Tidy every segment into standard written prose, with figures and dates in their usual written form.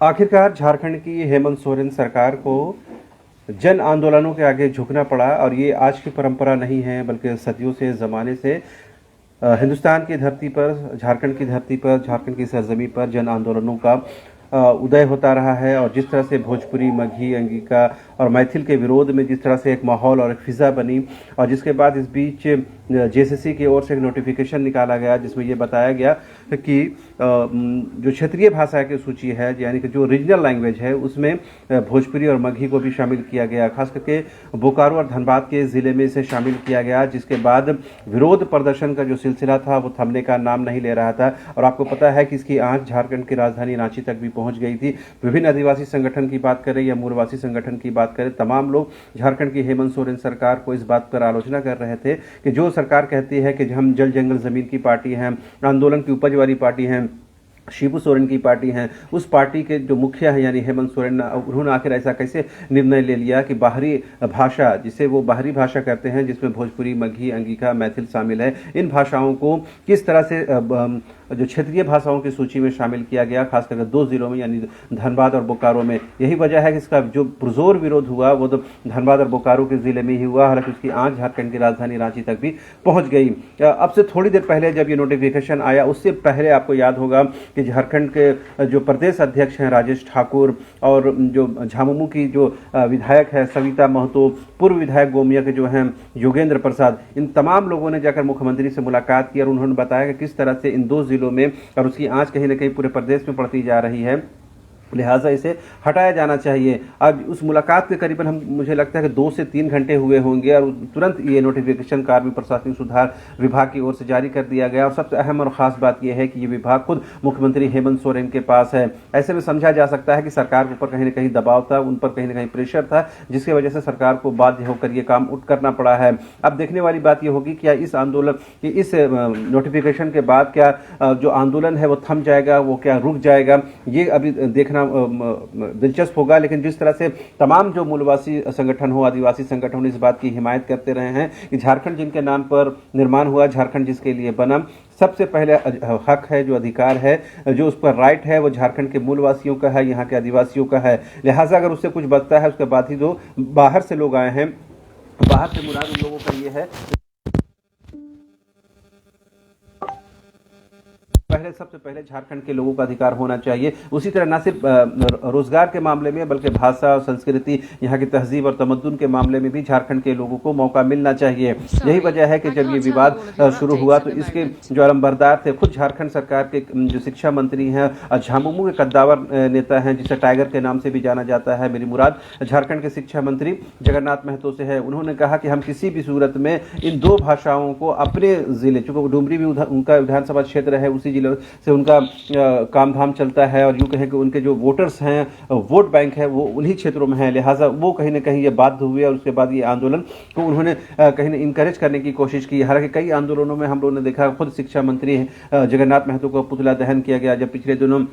आखिरकार झारखंड की हेमंत सोरेन सरकार को जन आंदोलनों के आगे झुकना पड़ा और ये आज की परंपरा नहीं है बल्कि सदियों से ज़माने से हिंदुस्तान की धरती पर, झारखंड की धरती पर, झारखंड की सरजमी पर जन आंदोलनों का उदय होता रहा है। और जिस तरह से भोजपुरी, मगही, अंगिका और मैथिल के विरोध में जिस तरह से एक माहौल और एक फिज़ा बनी, और जिसके बाद इस बीच जेसीसी की ओर से एक नोटिफिकेशन निकाला गया जिसमें यह बताया गया कि जो क्षेत्रीय भाषा की सूची है, यानी कि जो रीजनल लैंग्वेज है, उसमें भोजपुरी और मगही को भी शामिल किया गया। खास करके बोकारो और धनबाद के ज़िले में इसे शामिल किया गया, जिसके बाद विरोध प्रदर्शन का जो सिलसिला था वो थमने का नाम नहीं ले रहा था। और आपको पता है कि इसकी आंच झारखंड की राजधानी रांची तक भी पहुंच गई थी। विभिन्न आदिवासी संगठन की बात करें या मूलवासी संगठन की बात करें, तमाम लोग झारखंड की हेमंत सोरेन सरकार को इस बात पर आलोचना कर रहे थे कि जो सरकार कहती है कि हम जल जंगल जमीन की पार्टी हैं, आंदोलन की उपज वाली पार्टी हैं, शिबू सोरेन की पार्टी है, उस पार्टी के जो मुखिया है यानी हेमंत सोरेन, उन्होंने आखिर ऐसा कैसे निर्णय ले लिया कि बाहरी भाषा, जिसे वो बाहरी भाषा कहते हैं, जिसमें भोजपुरी, मगही, अंगिका, मैथिल शामिल है, इन भाषाओं को किस तरह से जो क्षेत्रीय भाषाओं की सूची में शामिल किया गया, खासकर 2 जिलों में यानी धनबाद और बोकारो में। यही वजह है कि इसका जो पुरजोर विरोध हुआ वो तो धनबाद और बोकारो के जिले में ही हुआ, हालांकि उसकी आंच झारखंड की राजधानी रांची तक भी पहुंच गई। अब से थोड़ी देर पहले जब ये नोटिफिकेशन आया, उससे पहले आपको याद होगा कि झारखंड के जो प्रदेश अध्यक्ष हैं राजेश ठाकुर, और जो झामुमो की जो विधायक है सविता महतो, पूर्व विधायक गोमिया के जो हैं योगेंद्र प्रसाद, इन तमाम लोगों ने जाकर मुख्यमंत्री से मुलाकात की और उन्होंने बताया कि किस तरह से इन 2 जिलों में, और उसकी आंच कहीं ना कहीं पूरे प्रदेश में पड़ती जा रही है, लिहाजा इसे हटाया जाना चाहिए। आज उस मुलाकात के करीबन मुझे लगता है कि 2 से 3 घंटे हुए होंगे और तुरंत ये नोटिफिकेशन कार्मिक प्रशासनिक सुधार विभाग की ओर से जारी कर दिया गया। और सबसे अहम और खास बात यह है कि ये विभाग खुद मुख्यमंत्री हेमंत सोरेन के पास है। ऐसे में समझा जा सकता है कि सरकार के ऊपर कहीं ना कहीं दबाव था, उन पर कहीं ना कहीं प्रेशर था, जिसकी वजह से सरकार को बाध्य होकर ये काम करना पड़ा है। अब देखने वाली बात यह होगी क्या इस आंदोलन, इस नोटिफिकेशन के बाद क्या जो आंदोलन है वो थम जाएगा, वो क्या रुक जाएगा, ये अभी देखना दिलचस्प होगा। लेकिन जिस तरह से तमाम जो मूलवासी संगठन हो, आदिवासी संगठन इस बात की हिमायत करते रहे हैं कि झारखंड जिनके नाम पर निर्माण हुआ, झारखंड जिसके लिए बना, सबसे पहले हक है, जो अधिकार है, जो उस पर राइट है, वो झारखंड के मूलवासियों का है, यहाँ के आदिवासियों का है। लिहाजा अगर उससे कुछ बचता है उसके बाद ही जो बाहर से लोग आए हैं, बाहर से मुराद उन लोगों का ये है सबसे पहले झारखंड के लोगों का अधिकार होना चाहिए। उसी तरह न सिर्फ रोजगार के मामले में बल्कि भाषा और संस्कृति, यहाँ की तहजीब और तमद्दुन के मामले में भी झारखंड के लोगों को मौका मिलना चाहिए। यही वजह है कि जब ये विवाद शुरू हुआ तो इसके जो अलंबरदार थे खुद झारखंड सरकार के जो शिक्षा मंत्री हैं, झामुमो के कद्दावर नेता हैं जिसे टाइगर के नाम से भी जाना जाता है, मेरी मुराद झारखंड के शिक्षा मंत्री जगन्नाथ महतो से है। उन्होंने कहा कि हम किसी भी सूरत में इन 2 भाषाओं को अपने जिले, चूंकि डुमरी भी उनका विधानसभा क्षेत्र है, उसी से उनका काम धाम चलता है, और यूं कहें कि उनके जो वोटर्स हैं, वोट बैंक है, वो उन्हीं क्षेत्रों में है। लिहाजा वो कहीं ना कहीं ये बाध्य हुए और उसके बाद ये आंदोलन को उन्होंने कहीं ना इनकरेज करने की कोशिश की। हालांकि कई आंदोलनों में हम लोगों ने देखा, खुद शिक्षा मंत्री जगन्नाथ महतो का पुतला दहन किया गया। जब पिछले दिनों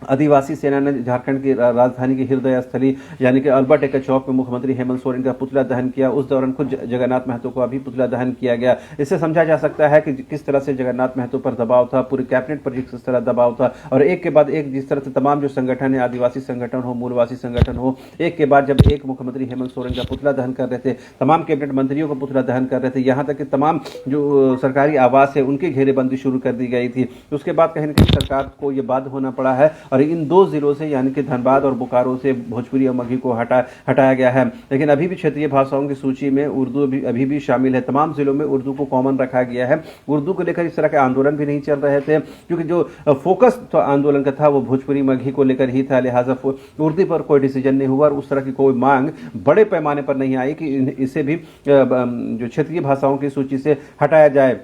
आदिवासी सेना ने झारखंड की राजधानी की हृदय स्थली यानी कि अल्बर्ट एक्का चौक में मुख्यमंत्री हेमंत सोरेन का पुतला दहन किया, उस दौरान खुद जगन्नाथ महतो को भी पुतला दहन किया गया। इससे समझा जा सकता है कि किस तरह से जगन्नाथ महतो पर दबाव था, पूरे कैबिनेट पर किस तरह दबाव था, और एक के बाद एक जिस तरह से तमाम जो संगठन है, आदिवासी संगठन हो, मूलवासी संगठन हो, एक के बाद जब एक मुख्यमंत्री हेमंत सोरेन का पुतला दहन कर रहे थे, तमाम कैबिनेट मंत्रियों का पुतला दहन कर रहे थे, यहाँ तक कि तमाम जो सरकारी आवास है उनकी घेरेबंदी शुरू कर दी गई थी। उसके बाद कहीं ना कहीं सरकार को यह बाध्य होना पड़ा है और इन 2 जिलों से यानी कि धनबाद और बोकारो से भोजपुरी और मगही को हटाया गया है। लेकिन अभी भी क्षेत्रीय भाषाओं की सूची में उर्दू अभी भी शामिल है। तमाम जिलों में उर्दू को कॉमन रखा गया है। उर्दू को लेकर इस तरह के आंदोलन भी नहीं चल रहे थे, क्योंकि जो फोकस तो आंदोलन का था वो भोजपुरी मगही को लेकर ही था। लिहाजा उर्दू पर कोई डिसीजन नहीं हुआ और उस तरह की कोई मांग बड़े पैमाने पर नहीं आई कि इसे भी जो क्षेत्रीय भाषाओं की सूची से हटाया जाए।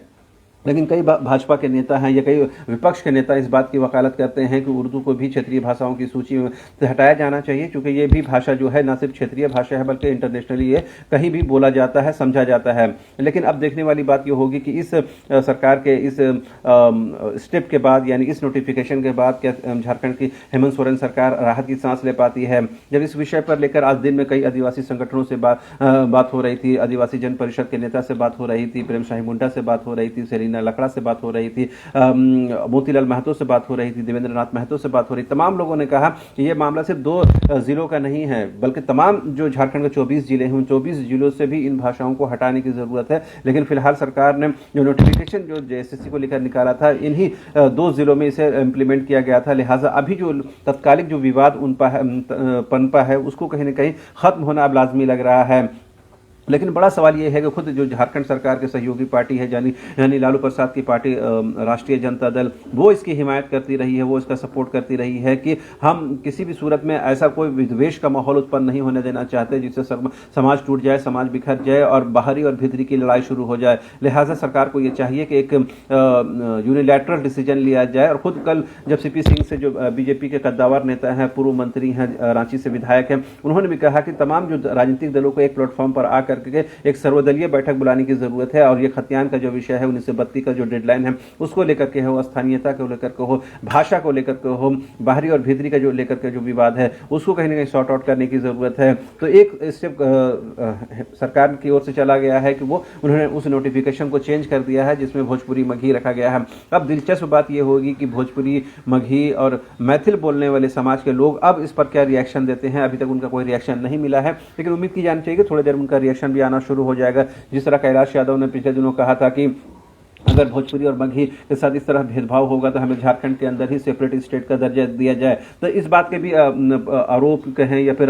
लेकिन कई भाजपा के नेता हैं या कई विपक्ष के नेता इस बात की वकालत करते हैं कि उर्दू को भी क्षेत्रीय भाषाओं की सूची में से हटाया जाना चाहिए, क्योंकि ये भी भाषा जो है न सिर्फ क्षेत्रीय भाषा है बल्कि इंटरनेशनली ये कहीं भी बोला जाता है, समझा जाता है। लेकिन अब देखने वाली बात ये होगी कि इस सरकार के इस स्टेप के बाद यानी इस नोटिफिकेशन के बाद क्या झारखंड की हेमंत सोरेन सरकार राहत की सांस ले पाती है। जब इस विषय पर लेकर आज दिन में कई आदिवासी संगठनों से बात हो रही थी, आदिवासी जन परिषद के नेता से बात हो रही थी, प्रेम शाही मुंडा से बात हो रही थी, सेलिना लकड़ा से बात हो रही थी, मोतीलाल महतो से बात हो रही थी, देवेंद्र नाथ महतो से बात हो रही, तमाम लोगों ने कहा कि ये मामला सिर्फ 2 जिलों का नहीं है, बल्कि तमाम जो झारखंड के 24 जिले हैं उन 24 जिलों से भी इन भाषाओं को हटाने की जरूरत है। लेकिन फिलहाल सरकार ने जो नोटिफिकेशन जो जेएसएससी को लेकर निकाला था, इन्हीं 2 जिलों में इसे इम्प्लीमेंट किया गया था। लिहाजा अभी जो तत्कालिक जो विवाद पनपा है उसको कहीं ना कहीं खत्म होना अब लाजमी लग रहा है। लेकिन बड़ा सवाल ये है कि खुद जो झारखंड सरकार के सहयोगी पार्टी है यानी लालू प्रसाद की पार्टी राष्ट्रीय जनता दल, वो इसकी हिमायत करती रही है, वो इसका सपोर्ट करती रही है कि हम किसी भी सूरत में ऐसा कोई विद्वेष का माहौल उत्पन्न नहीं होने देना चाहते जिससे समाज टूट जाए, समाज बिखर जाए और बाहरी और भीतरी की लड़ाई शुरू हो जाए। लिहाजा सरकार को ये चाहिए कि एक यूनिलैटरल डिसीजन लिया जाए। और खुद कल जब सीपी सिंह से जो बीजेपी के कद्दावर नेता हैं, पूर्व मंत्री हैं, रांची से विधायक हैं, उन्होंने भी कहा कि तमाम जो राजनीतिक दलों को एक प्लेटफॉर्म पर आकर के एक सर्वदलीय बैठक बुलाने की जरूरत है। और ये खतियान का जो विषय है 1932 का जो डेडलाइन है उसको लेकर के हो, स्थानीयता को लेकर के हो, भाषा को लेकर के हो, बाहरी और भीतरी का जो लेकर के जो विवाद है उसको कहीं ना कहीं सॉर्ट आउट करने की जरूरत है। तो एक स्टेप सरकार की ओर से चला गया है कि वो उन्होंने उस नोटिफिकेशन को चेंज कर दिया है जिसमें भोजपुरी मगही रखा गया है। अब दिलचस्प बात यह होगी कि भोजपुरी मगही और मैथिल बोलने वाले समाज के लोग अब इस पर क्या रिएक्शन देते हैं। अभी तक उनका कोई रिएक्शन नहीं मिला है, लेकिन उम्मीद की जानी चाहिए कि थोड़ी देर उनका रिएक्शन भी आना शुरू हो जाएगा। जिस तरह कैलाश यादव ने पिछले दिनों कहा था कि अगर भोजपुरी और मगही के साथ इस तरह भेदभाव होगा तो हमें झारखंड के अंदर ही सेपरेट स्टेट का दर्जा दिया जाए, तो इस बात के भी आरोप कहें या फिर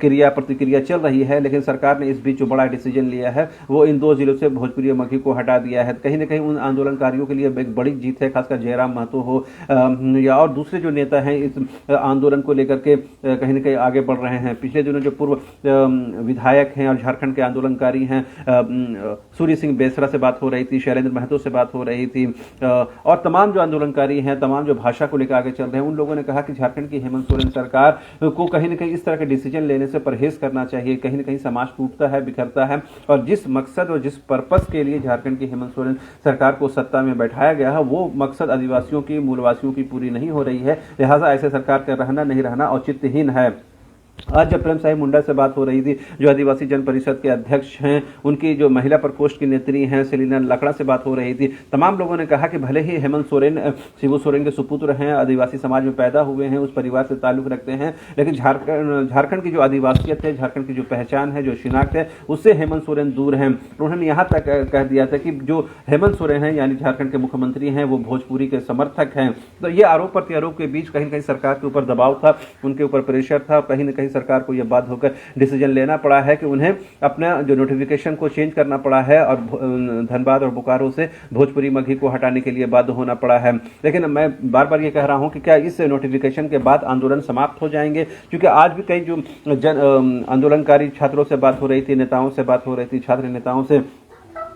क्रिया प्रतिक्रिया चल रही है। लेकिन सरकार ने इस बीच जो बड़ा डिसीजन लिया है वो इन 2 जिलों से भोजपुरी और मगही को हटा दिया है। कहीं ना कहीं उन आंदोलनकारियों के लिए एक बड़ी जीत है, खासकर जयराम महतो हो या और दूसरे जो नेता हैं इस आंदोलन को लेकर के कहीं ना कहीं आगे बढ़ रहे हैं। पिछले दिनों जो पूर्व विधायक हैं और झारखंड के आंदोलनकारी हैं, सूर्य सिंह बेसरा से बात हो रही थी, शैलेंद्र महतो से बात हो रही थी, और तमाम जो आंदोलनकारी हैं, तमाम जो भाषा को लेकर आगे चल रहे हैं, उन लोगों ने कहा कि झारखंड की हेमंत सोरेन सरकार को कहीं ना कहीं इस तरह के डिसीजन लेने से परहेज करना चाहिए। कहीं ना कहीं समाज टूटता है, बिखरता है, और जिस मकसद और जिस पर्पस के लिए झारखंड की हेमंत सोरेन सरकार को सत्ता में बैठाया गया है वो मकसद आदिवासियों की, मूलवासियों की पूरी नहीं हो रही है। लिहाजा ऐसे सरकार का रहना नहीं रहना औचित्यहीन है। आज जब प्रेम साहिब मुंडा से बात हो रही थी, जो आदिवासी जन परिषद के अध्यक्ष हैं, उनकी जो महिला प्रकोष्ठ की नेत्री हैं सेलिना लकड़ा से बात हो रही थी, तमाम लोगों ने कहा कि भले ही हेमंत सोरेन शिबू सोरेन के सुपुत्र हैं, आदिवासी समाज में पैदा हुए हैं, उस परिवार से ताल्लुक रखते हैं, लेकिन झारखंड की जो आदिवासियत है, झारखंड की जो पहचान है, जो शिनाख्त है, उससे हेमंत सोरेन दूर हैं। उन्होंने यहाँ तक कह दिया था कि जो हेमंत सोरेन हैं यानी झारखंड के मुख्यमंत्री हैं वो भोजपुरी के समर्थक हैं। तो ये आरोप प्रत्यारोप के बीच कहीं न कहीं सरकार के ऊपर दबाव था, उनके ऊपर प्रेशर था, कहीं न कहीं सरकार को यह बात होकर डिसीजन लेना पड़ा है कि उन्हें अपना जो नोटिफिकेशन को चेंज करना पड़ा है और धनबाद और बोकारो से भोजपुरी मगही को हटाने के लिए बाध्य होना पड़ा है। लेकिन मैं बार बार ये कह रहा हूं कि क्या इस नोटिफिकेशन के बाद आंदोलन समाप्त हो जाएंगे, क्योंकि आज भी कई जो आंदोलनकारी छात्रों से बात हो रही थी, नेताओं से बात हो रही थी, छात्र नेताओं से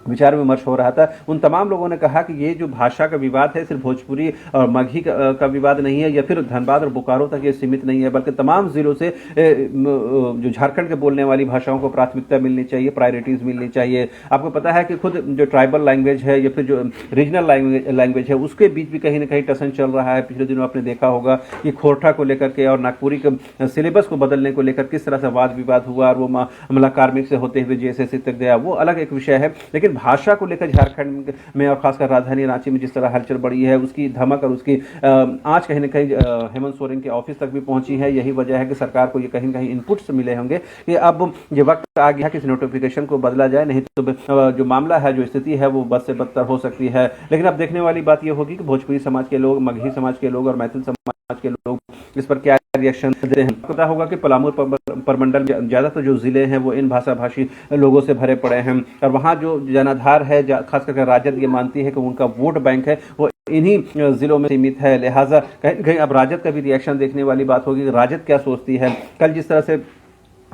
विचार विमर्श हो रहा था, उन तमाम लोगों ने कहा कि ये जो भाषा का विवाद है सिर्फ भोजपुरी और मगही का विवाद नहीं है, या फिर धनबाद और बोकारो तक ये सीमित नहीं है, बल्कि तमाम जिलों से जो झारखंड के बोलने वाली भाषाओं को प्राथमिकता मिलनी चाहिए, प्रायोरिटीज मिलनी चाहिए। आपको पता है कि खुद जो ट्राइबल लैंग्वेज है या फिर जो रीजनल लैंग्वेज है उसके बीच भी कहीं ना कहीं टसन चल रहा है। पिछले दिनों आपने देखा होगा कि खोरठा को लेकर के और नागपुरी के सिलेबस को बदलने को लेकर किस तरह से वाद विवाद हुआ और वो मामला कार्मिक से होते हुए जेएसएससी तक गया, वो अलग एक विषय है। लेकिन भाषा को लेकर झारखंड में और खासकर राजधानी रांची में जिस तरह हलचल बढ़ी है, उसकी धमक और उसकी आंच कहीं न कहीं हेमंत सोरेन के ऑफिस तक भी पहुंची है। यही वजह है कि सरकार को ये कहीं न कहीं इनपुट्स मिले होंगे कि अब ये वक्त आ गया कि इस नोटिफिकेशन को बदला जाए, नहीं तो जो मामला है, जो स्थिति है वो बद से बदतर हो सकती है। लेकिन अब देखने वाली बात यह होगी कि भोजपुरी समाज के लोग, मगही समाज के लोग और मैथिल समाज के लोग इस पर क्या रिएक्शन देते हैं। पता होगा कि पलामू परमंडल ज्यादातर जो जिले हैं वो इन भाषा भाषी लोगों से भरे पड़े हैं, और वहाँ जो जनाधार है, खास करके राजद ये मानती है कि उनका वोट बैंक है वो इन्हीं जिलों में सीमित है। लिहाजा कहीं कहीं अब राजद का भी रिएक्शन देखने वाली बात होगी कि राजद क्या सोचती है। कल जिस तरह से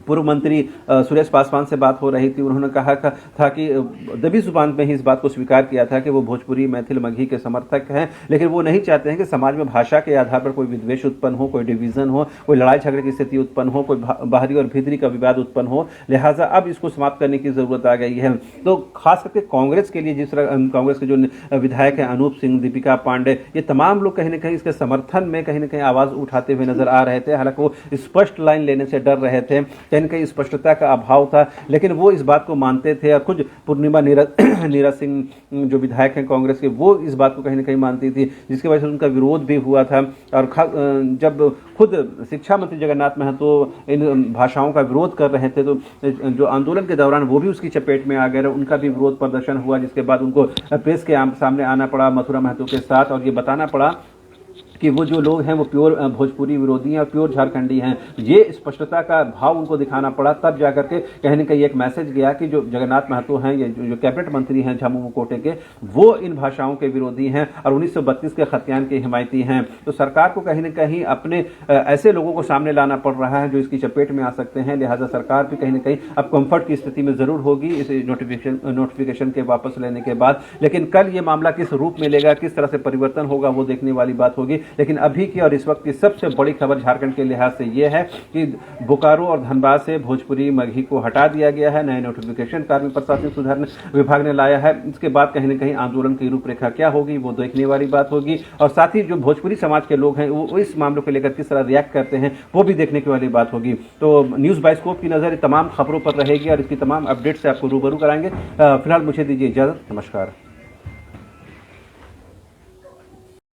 पूर्व मंत्री सुरेश पासवान से बात हो रही थी, उन्होंने कहा था कि दबी जुबान में ही इस बात को स्वीकार किया था कि वो भोजपुरी, मैथिल, मगही के समर्थक हैं, लेकिन वो नहीं चाहते हैं कि समाज में भाषा के आधार पर कोई विद्वेष उत्पन्न हो, कोई डिवीजन हो, कोई लड़ाई झगड़े की स्थिति उत्पन्न हो, कोई बाहरी और भीतरी का विवाद उत्पन्न हो। लिहाजा अब इसको समाप्त करने की जरूरत आ गई है। तो खास करके कांग्रेस के लिए, जिस तरह कांग्रेस के जो विधायक हैं अनूप सिंह, दीपिका पांडे, ये तमाम लोग कहीं ना कहीं इसके समर्थन में कहीं ना कहीं आवाज उठाते हुए नजर आ रहे थे। हालांकि वो स्पष्ट लाइन लेने से डर रहे थे। कहीं न कहीं स्पष्टता का अभाव था, लेकिन वो इस बात को मानते थे और खुद पूर्णिमा नीरज सिंह जो विधायक हैं कांग्रेस के, वो इस बात को कहीं न कहीं मानती थी, जिसकी वजह से उनका विरोध भी हुआ था। और जब खुद शिक्षा मंत्री जगन्नाथ महतो इन भाषाओं का विरोध कर रहे थे, तो जो आंदोलन के दौरान वो भी उसकी चपेट में आ गए, उनका भी विरोध प्रदर्शन हुआ, जिसके बाद उनको प्रेस के सामने आना पड़ा मथुरा महतो के साथ और ये बताना पड़ा कि वो जो लोग हैं वो प्योर भोजपुरी विरोधी हैं और प्योर झारखंडी हैं। ये स्पष्टता का भाव उनको दिखाना पड़ा, तब जाकर के कहीं न कहीं एक मैसेज गया कि जो जगन्नाथ महतो हैं, ये जो कैबिनेट मंत्री हैं झामुमो कोटे के, वो इन भाषाओं के विरोधी हैं और 1932 के खतियान के हिमायती हैं। तो सरकार को कहीं न कहीं अपने ऐसे लोगों को सामने लाना पड़ रहा है जो इसकी चपेट में आ सकते हैं, लिहाजा सरकार भी कहीं न कहीं अब कंफर्ट की स्थिति में जरूर होगी इस नोटिफिकेशन के वापस लेने के बाद। लेकिन कल ये मामला किस रूप में लेगा, किस तरह से परिवर्तन होगा, वो देखने वाली बात होगी। लेकिन अभी की और इस वक्त की सबसे बड़ी खबर झारखंड के लिहाज से यह है कि बोकारो और धनबाद से भोजपुरी मगही को हटा दिया गया है। नए नोटिफिकेशन कार्मिक प्रशासनिक सुधार विभाग ने लाया है। इसके बाद कहीं न कहीं आंदोलन की रूपरेखा क्या होगी वो देखने वाली बात होगी, और साथ ही जो भोजपुरी समाज के लोग हैं वो इस मामले को लेकर किस तरह रिएक्ट करते हैं वो भी देखने की वाली बात होगी। तो न्यूज़ बाइस्कोप की नज़र तमाम खबरों पर रहेगी और इसकी तमाम अपडेट से आपको रूबरू कराएंगे। फिलहाल मुझे दीजिए इजाज़त, नमस्कार।